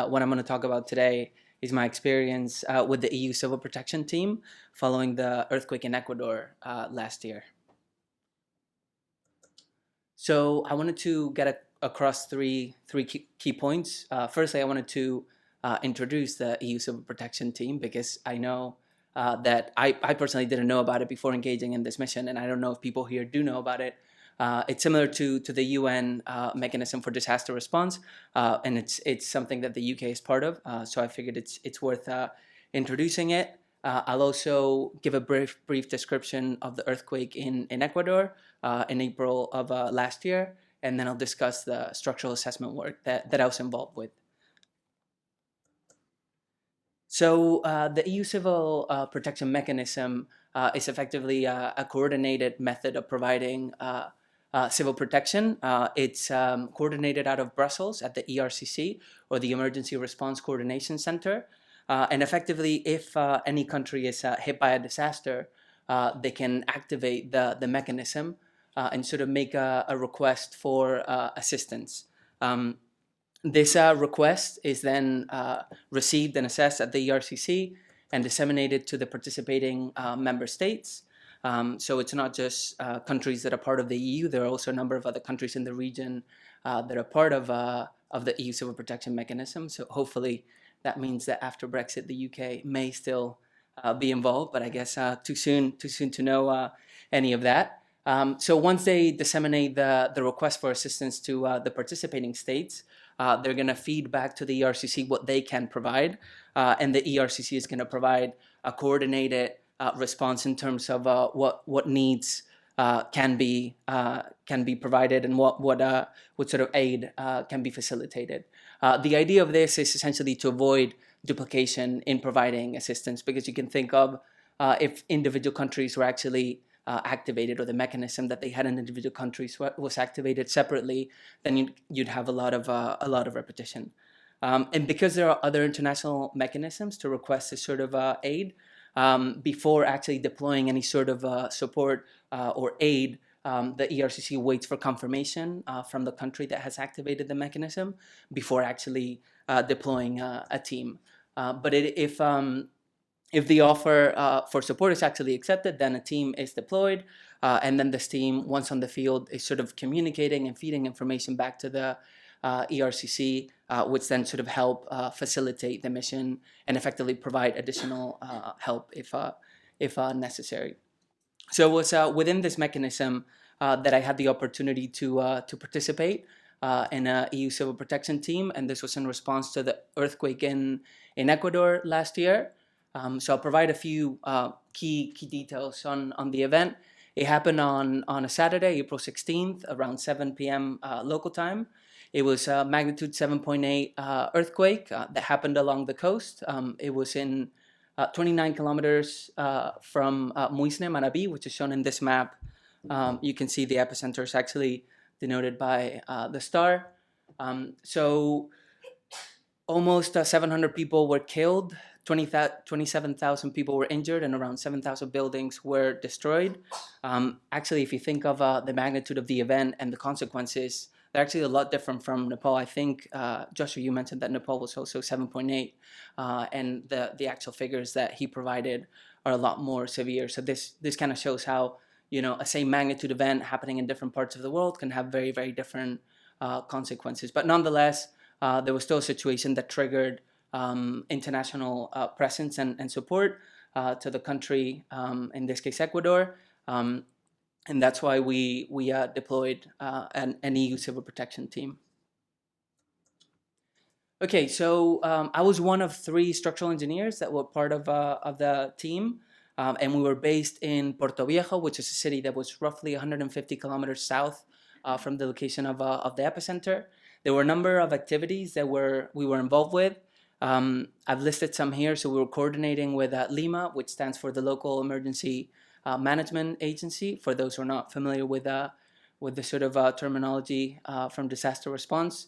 what I'm going to talk about today is my experience with the EU Civil Protection Team following the earthquake in Ecuador last year. So I wanted to get across three key points. Firstly, I wanted to introduce the EU Civil Protection Team because I know that I personally didn't know about it before engaging in this mission, and I don't know if people here do know about it. It's similar to the UN mechanism for disaster response, and it's something that the UK is part of. So I figured it's worth introducing it. I'll also give a brief description of the earthquake in Ecuador in April of last year, and then I'll discuss the structural assessment work that I was involved with. So the EU Civil Protection Mechanism is effectively a coordinated method of providing civil protection. It's coordinated out of Brussels at the ERCC, or the Emergency Response Coordination Center. And effectively, if any country is hit by a disaster, they can activate the mechanism and sort of make a request for assistance. This request is then received and assessed at the ERCC and disseminated to the participating member states. So it's not just countries that are part of the EU. There are also a number of other countries in the region that are part of the EU Civil Protection Mechanism. So hopefully that means that after Brexit, the UK may still be involved, but I guess too soon to know any of that. So once they disseminate the request for assistance to the participating states, they're going to feed back to the ERCC what they can provide, and the ERCC is going to provide a coordinated response in terms of what needs can be provided and what sort of aid can be facilitated. The idea of this is essentially to avoid duplication in providing assistance, because you can think of if individual countries were actually activated, or the mechanism that they had in individual countries was activated separately, then you'd have a lot of repetition. And because there are other international mechanisms to request this sort of aid, before actually deploying any sort of support or aid, the ERCC waits for confirmation from the country that has activated the mechanism before actually deploying a team. But if the offer for support is actually accepted, then a team is deployed, and then this team, once on the field, is sort of communicating and feeding information back to the ERCC, which then sort of help facilitate the mission and effectively provide additional help if necessary. So it was within this mechanism that I had the opportunity to participate in a EU Civil Protection Team, and this was in response to the earthquake in Ecuador last year. So I'll provide a few key details on the event. It happened on a Saturday, April 16th, around 7 p.m. Local time. It was a magnitude 7.8 earthquake that happened along the coast. It was in 29 kilometers from Muisne, Manabí, which is shown in this map. You can see the epicenter is actually denoted by the star. So almost 700 people were killed, 27,000 people were injured, and around 7,000 buildings were destroyed. Actually, if you think of the magnitude of the event and the consequences, they're actually a lot different from Nepal. I think, Joshua, you mentioned that Nepal was also 7.8, and the actual figures that he provided are a lot more severe. So this kind of shows how, a same magnitude event happening in different parts of the world can have very, very different consequences. But nonetheless, there was still a situation that triggered international presence and support to the country, in this case Ecuador, and that's why we deployed an EU Civil Protection Team. Okay, so I was one of 3 structural engineers that were part of the team, and we were based in Puerto Viejo, which is a city that was roughly 150 kilometers south from the location of the epicenter. There were a number of activities that we were involved with. I've listed some here. So we were coordinating with LIMA, which stands for the Local Emergency Management Agency, for those who are not familiar with the sort of terminology from disaster response.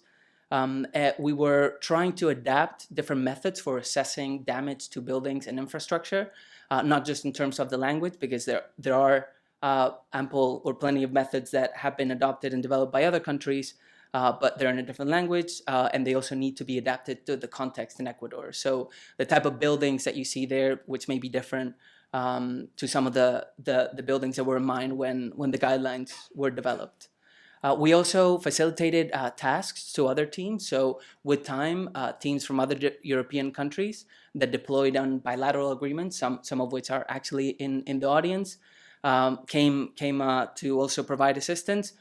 We were trying to adapt different methods for assessing damage to buildings and infrastructure, not just in terms of the language, because there are ample or plenty of methods that have been adopted and developed by other countries, but they're in a different language, and they also need to be adapted to the context in Ecuador. So the type of buildings that you see there, which may be different to some of the buildings that were in mind when the guidelines were developed. We also facilitated tasks to other teams. So with time, teams from other European countries that deployed on bilateral agreements, some of which are actually in the audience, came to also provide assistance.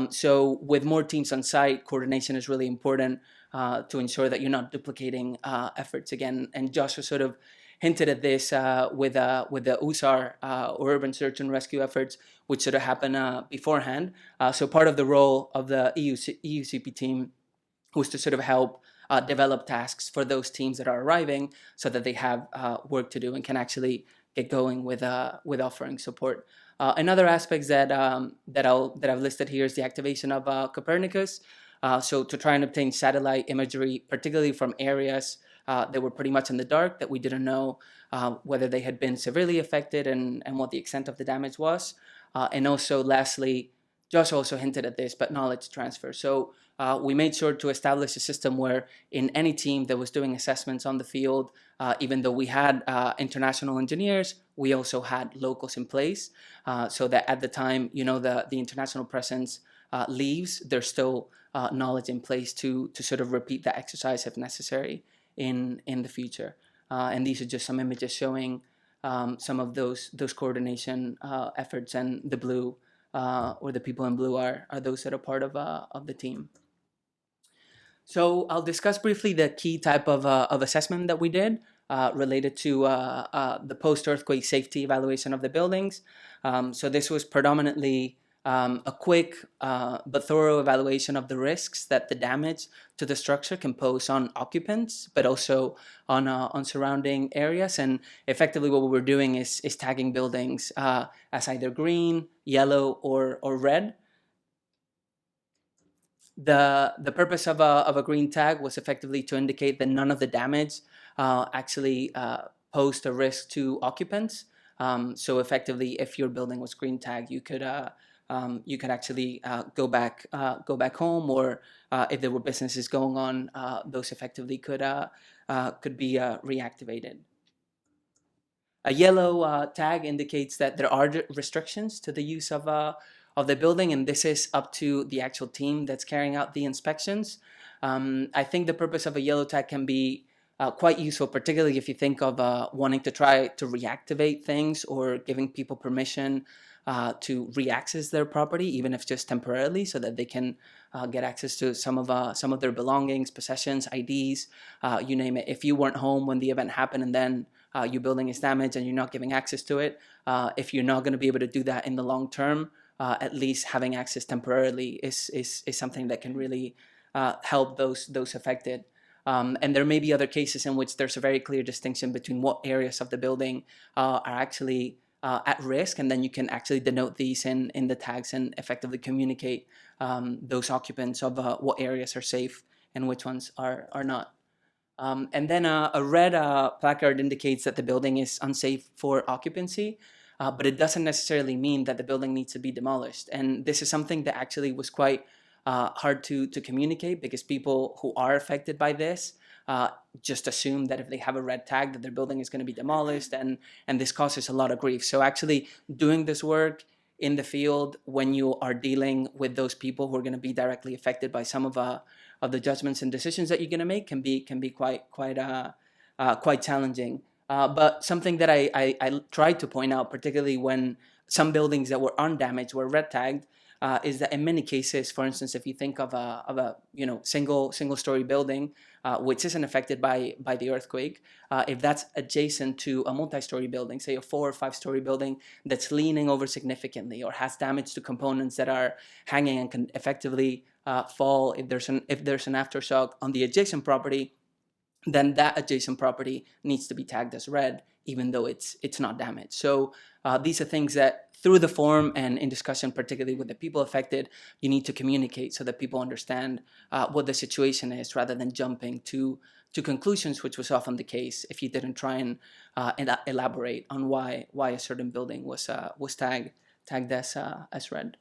So with more teams on site, coordination is really important to ensure that you're not duplicating efforts again. And Joshua sort of hinted at this with the USAR, or Urban Search and Rescue efforts, which sort of happen beforehand. So part of the role of the EUCP team was to sort of help develop tasks for those teams that are arriving, so that they have work to do and can actually get going with offering support. Another aspect that I've listed here is the activation of Copernicus. So to try and obtain satellite imagery, particularly from areas that were pretty much in the dark, that we didn't know whether they had been severely affected and what the extent of the damage was. And also, lastly, Josh also hinted at this, but knowledge transfer. So we made sure to establish a system where in any team that was doing assessments on the field, even though we had international engineers, we also had locals in place, so that at the time, the international presence leaves, there's still knowledge in place to sort of repeat that exercise if necessary in the future. And these are just some images showing some of those coordination efforts, and the blue or the people in blue are those that are part of the team. So I'll discuss briefly the key type of assessment that we did related to the post-earthquake safety evaluation of the buildings. So this was predominantly a quick but thorough evaluation of the risks that the damage to the structure can pose on occupants, but also on surrounding areas. And effectively, what we were doing is tagging buildings as either green, yellow, or red. The purpose of a green tag was effectively to indicate that none of the damage actually posed a risk to occupants. So effectively, if your building was green tagged, you could actually go back home, or if there were businesses going on, those effectively could be reactivated. A yellow tag indicates that there are restrictions to the use of the building, and this is up to the actual team that's carrying out the inspections. I think the purpose of a yellow tag can be quite useful, particularly if you think of wanting to try to reactivate things, or giving people permission to reaccess their property, even if just temporarily, so that they can get access to some of their belongings, possessions, IDs, you name it. If you weren't home when the event happened, and then your building is damaged and you're not giving access to it, if you're not going to be able to do that in the long term, at least having access temporarily is something that can really help those affected. And there may be other cases in which there's a very clear distinction between what areas of the building are actually at risk, and then you can actually denote these in the tags and effectively communicate those occupants of what areas are safe and which ones are not. And then a red placard indicates that the building is unsafe for occupancy, but it doesn't necessarily mean that the building needs to be demolished. And this is something that actually was quite hard to communicate, because people who are affected by this just assume that if they have a red tag, that their building is going to be demolished, and this causes a lot of grief. So actually doing this work in the field, when you are dealing with those people who are going to be directly affected by some of the judgments and decisions that you're going to make, can be quite challenging. But something that I tried to point out, particularly when some buildings that were undamaged were red tagged, is that in many cases, for instance, if you think of a single story building which isn't affected by the earthquake, if that's adjacent to a multi-story building, say a 4 or 5 story building that's leaning over significantly, or has damage to components that are hanging and can effectively fall if there's an aftershock on the adjacent property, then that adjacent property needs to be tagged as red, even though it's not damaged. So these are things that, through the forum and in discussion, particularly with the people affected, you need to communicate so that people understand what the situation is, rather than jumping to conclusions, which was often the case if you didn't try and elaborate on why a certain building was tagged as red.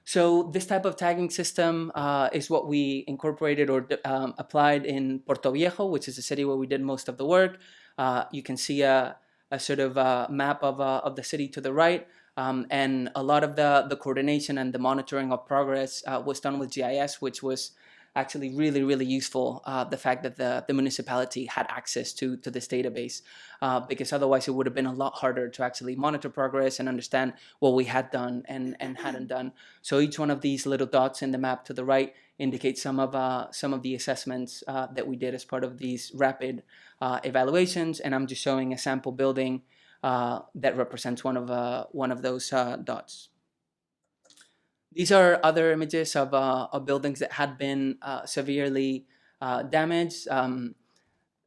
So this type of tagging system is what we incorporated or applied in Puerto Viejo, which is the city where we did most of the work. You can see a sort of map of the city to the right. And a lot of the coordination and the monitoring of progress was done with GIS, which was actually really, really useful. The fact that the municipality had access to this database, because otherwise it would have been a lot harder to actually monitor progress and understand what we had done and hadn't done. So each one of these little dots in the map to the right indicates some of the assessments that we did as part of these rapid evaluations. And I'm just showing a sample building that represents one of those dots. These are other images of buildings that had been severely damaged.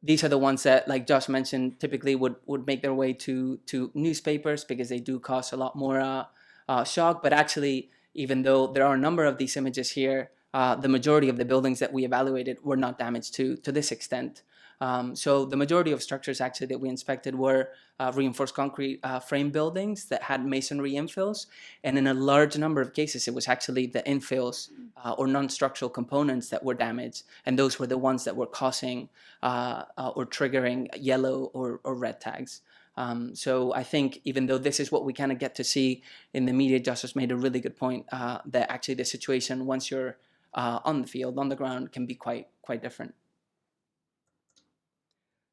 These are the ones that, like Josh mentioned, typically would make their way to newspapers because they do cause a lot more shock. But actually, even though there are a number of these images here, the majority of the buildings that we evaluated were not damaged to this extent. So the majority of structures actually that we inspected were reinforced concrete frame buildings that had masonry infills. And in a large number of cases, it was actually the infills or non-structural components that were damaged. And those were the ones that were causing or triggering yellow or red tags. So I think even though this is what we kind of get to see in the media, Justice made a really good point that actually the situation once you're on the field, on the ground, can be quite different.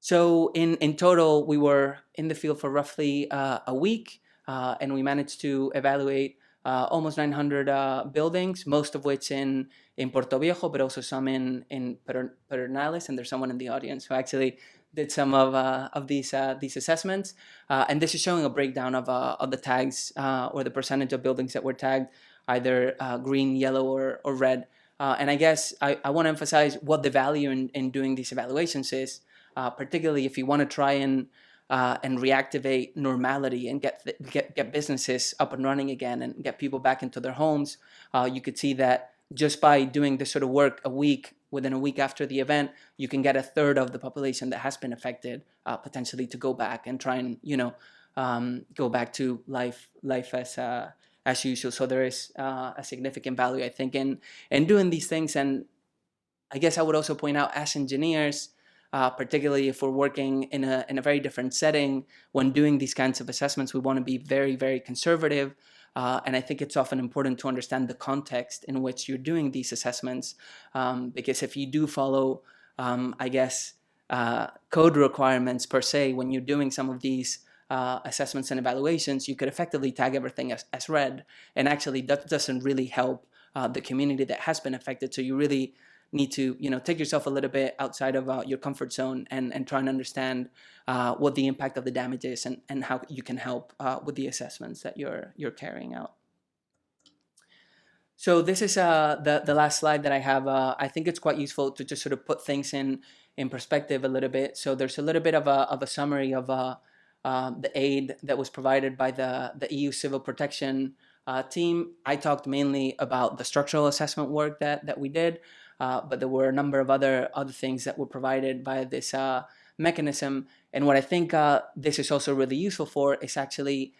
So in total, we were in the field for roughly a week, and we managed to evaluate almost 900 buildings, most of which in Puerto Viejo, but also some in Pedernales, and there's someone in the audience who actually did some of these assessments. And this is showing a breakdown of the tags or the percentage of buildings that were tagged either green, yellow, or red. And I guess I want to emphasize what the value in doing these evaluations is. Particularly if you want to try and reactivate normality and get businesses up and running again and get people back into their homes, you could see that just by doing this sort of work within a week after the event, you can get a third of the population that has been affected potentially to go back and try and go back to life as usual. So there is a significant value, I think, in doing these things. And I guess I would also point out, as engineers, particularly if we're working in a very different setting, when doing these kinds of assessments, we want to be very, very conservative. And I think it's often important to understand the context in which you're doing these assessments, because if you do follow, I guess, code requirements per se, when you're doing some of these assessments and evaluations, you could effectively tag everything as red. And actually, that doesn't really help the community that has been affected. So you really need to take yourself a little bit outside of your comfort zone and try and understand what the impact of the damage is and how you can help with the assessments that you're carrying out. So this is the last slide that I have. I think it's quite useful to just sort of put things in perspective a little bit. So there's a little bit of a summary of the aid that was provided by the EU Civil Protection team. I talked mainly about the structural assessment work that we did. But there were a number of other things that were provided by this mechanism. And what I think this is also really useful for is actually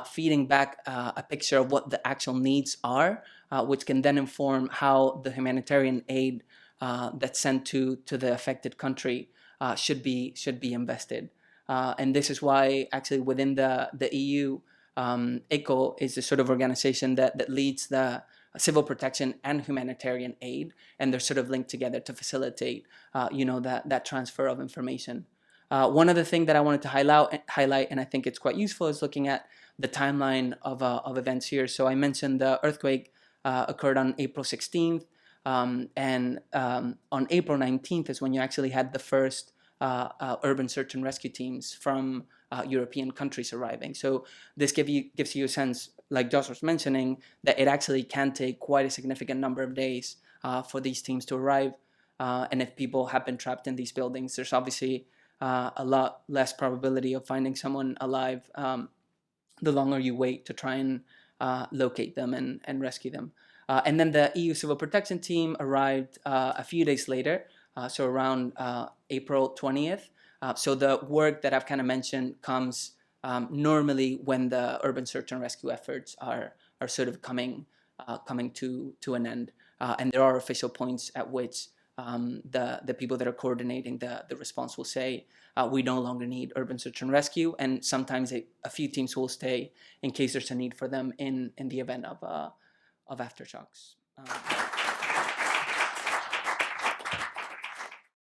feeding back a picture of what the actual needs are, which can then inform how the humanitarian aid that's sent to the affected country should be invested. And this is why actually within the EU, ECHO is the sort of organization that leads the civil protection and humanitarian aid, and they're sort of linked together to facilitate, that transfer of information. One other thing that I wanted to highlight, and I think it's quite useful, is looking at the timeline of events here. So I mentioned the earthquake occurred on April 16th, and on April 19th is when you actually had the first urban search and rescue teams from European countries arriving. So this gives you a sense, like Josh was mentioning, that it actually can take quite a significant number of days for these teams to arrive. And if people have been trapped in these buildings, there's obviously a lot less probability of finding someone alive the longer you wait to try and locate them and rescue them. And then the EU Civil Protection Team arrived a few days later, so around April 20th. So the work that I've kind of mentioned comes normally when the urban search and rescue efforts are sort of coming coming to an end. And there are official points at which the people that are coordinating the response will say, we no longer need urban search and rescue, and sometimes a few teams will stay in case there's a need for them in the event of aftershocks.